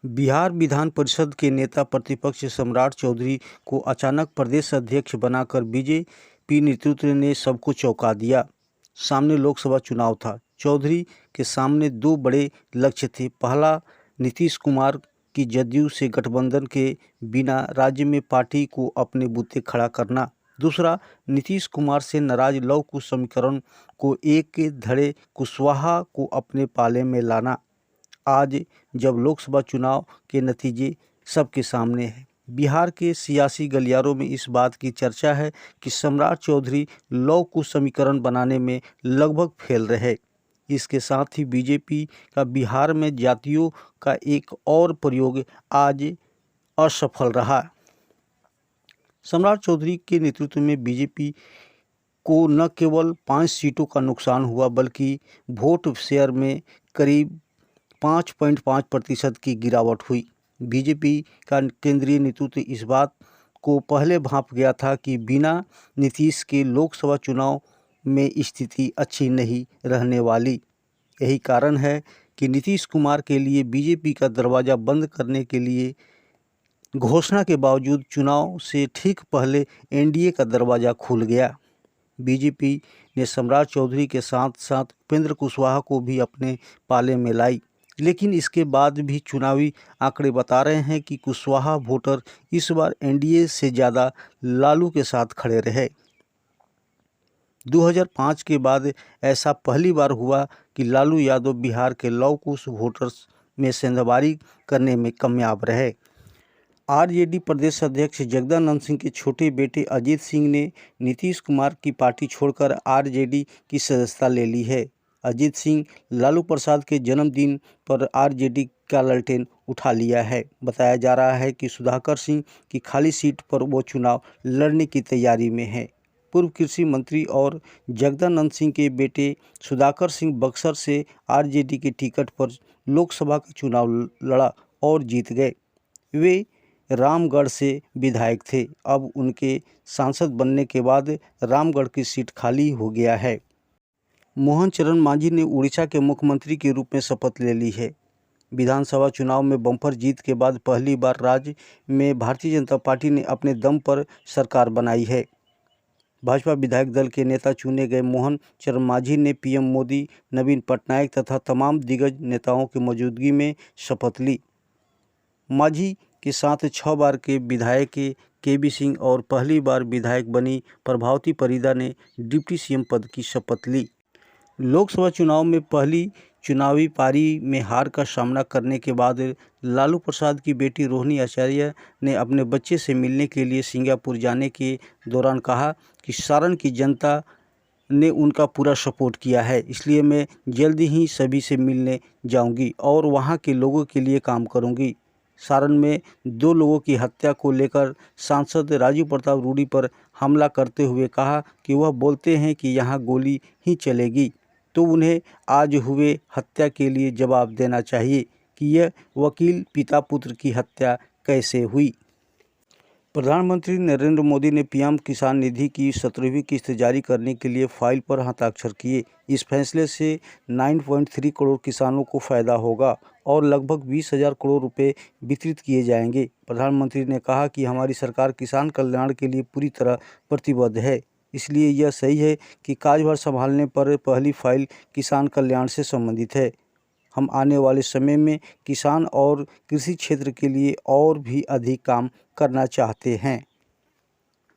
बिहार विधान परिषद के नेता प्रतिपक्ष सम्राट चौधरी को अचानक प्रदेश अध्यक्ष बनाकर बीजेपी नेतृत्व ने सबको चौंका दिया। सामने लोकसभा चुनाव था। चौधरी के सामने दो बड़े लक्ष्य थे। पहला, नीतीश कुमार की जदयू से गठबंधन के बिना राज्य में पार्टी को अपने बूते खड़ा करना। दूसरा, नीतीश कुमार से नाराज लव कुश समीकरण को एक धड़े कुशवाहा को अपने पाले में लाना। आज जब लोकसभा चुनाव के नतीजे सबके सामने हैं, बिहार के सियासी गलियारों में इस बात की चर्चा है कि सम्राट चौधरी लव कुश समीकरण बनाने में लगभग फेल रहे। इसके साथ ही बीजेपी का बिहार में जातियों का एक और प्रयोग आज असफल रहा। सम्राट चौधरी के नेतृत्व में बीजेपी को न केवल 5 सीटों का नुकसान हुआ, बल्कि वोट शेयर में करीब 5.5% की गिरावट हुई। बीजेपी का केंद्रीय नेतृत्व इस बात को पहले भांप गया था कि बिना नीतीश के लोकसभा चुनाव में स्थिति अच्छी नहीं रहने वाली। यही कारण है कि नीतीश कुमार के लिए बीजेपी का दरवाज़ा बंद करने के लिए घोषणा के बावजूद चुनाव से ठीक पहले एनडीए का दरवाज़ा खुल गया। बीजेपी ने सम्राट चौधरी के साथ साथ उपेंद्र कुशवाहा को भी अपने पाले में लाई, लेकिन इसके बाद भी चुनावी आंकड़े बता रहे हैं कि कुशवाहा वोटर इस बार एनडीए से ज़्यादा लालू के साथ खड़े रहे। 2005 के बाद ऐसा पहली बार हुआ कि लालू यादव बिहार के लव कुश वोटर्स में सेंधमारी करने में कामयाब रहे। आरजेडी प्रदेश अध्यक्ष जगदानंद सिंह के छोटे बेटे अजीत सिंह ने नीतीश कुमार की पार्टी छोड़कर आरजेडी की सदस्यता ले ली है। अजीत सिंह लालू प्रसाद के जन्मदिन पर आरजेडी का लालटेन उठा लिया है। बताया जा रहा है कि सुधाकर सिंह की खाली सीट पर वो चुनाव लड़ने की तैयारी में है। पूर्व कृषि मंत्री और जगदानंद सिंह के बेटे सुधाकर सिंह बक्सर से आरजेडी के टिकट पर लोकसभा का चुनाव लड़ा और जीत गए। वे रामगढ़ से विधायक थे। अब उनके सांसद बनने के बाद रामगढ़ की सीट खाली हो गया है। मोहन चरण मांझी ने उड़ीसा के मुख्यमंत्री के रूप में शपथ ले ली है। विधानसभा चुनाव में बम्पर जीत के बाद पहली बार राज्य में भारतीय जनता पार्टी ने अपने दम पर सरकार बनाई है। भाजपा विधायक दल के नेता चुने गए मोहन चरण मांझी ने पीएम मोदी, नवीन पटनायक तथा तमाम दिग्गज नेताओं की मौजूदगी में शपथ ली। मांझी के साथ 6 बार के विधायक केबी सिंह और पहली बार विधायक बनी प्रभावती परिदा ने डिप्टी सीएम पद की शपथ ली। लोकसभा चुनाव में पहली चुनावी पारी में हार का सामना करने के बाद लालू प्रसाद की बेटी रोहिणी आचार्य ने अपने बच्चे से मिलने के लिए सिंगापुर जाने के दौरान कहा कि सारण की जनता ने उनका पूरा सपोर्ट किया है, इसलिए मैं जल्दी ही सभी से मिलने जाऊंगी और वहां के लोगों के लिए काम करूंगी। सारण में 2 लोगों की हत्या को लेकर सांसद राजू प्रताप रूडी पर हमला करते हुए कहा कि वह बोलते हैं कि यहाँ गोली ही चलेगी, तो उन्हें आज हुए हत्या के लिए जवाब देना चाहिए कि यह वकील पिता पुत्र की हत्या कैसे हुई। प्रधानमंत्री नरेंद्र मोदी ने पीएम किसान निधि की 17वीं किस्त जारी करने के लिए फाइल पर हस्ताक्षर किए। इस फैसले से 9.3 करोड़ किसानों को फ़ायदा होगा और लगभग 20,000 करोड़ रुपए वितरित किए जाएंगे। प्रधानमंत्री ने कहा कि हमारी सरकार किसान कल्याण के लिए पूरी तरह प्रतिबद्ध है, इसलिए यह सही है कि कार्यभार संभालने पर पहली फाइल किसान कल्याण से संबंधित है। हम आने वाले समय में किसान और कृषि क्षेत्र के लिए और भी अधिक काम करना चाहते हैं।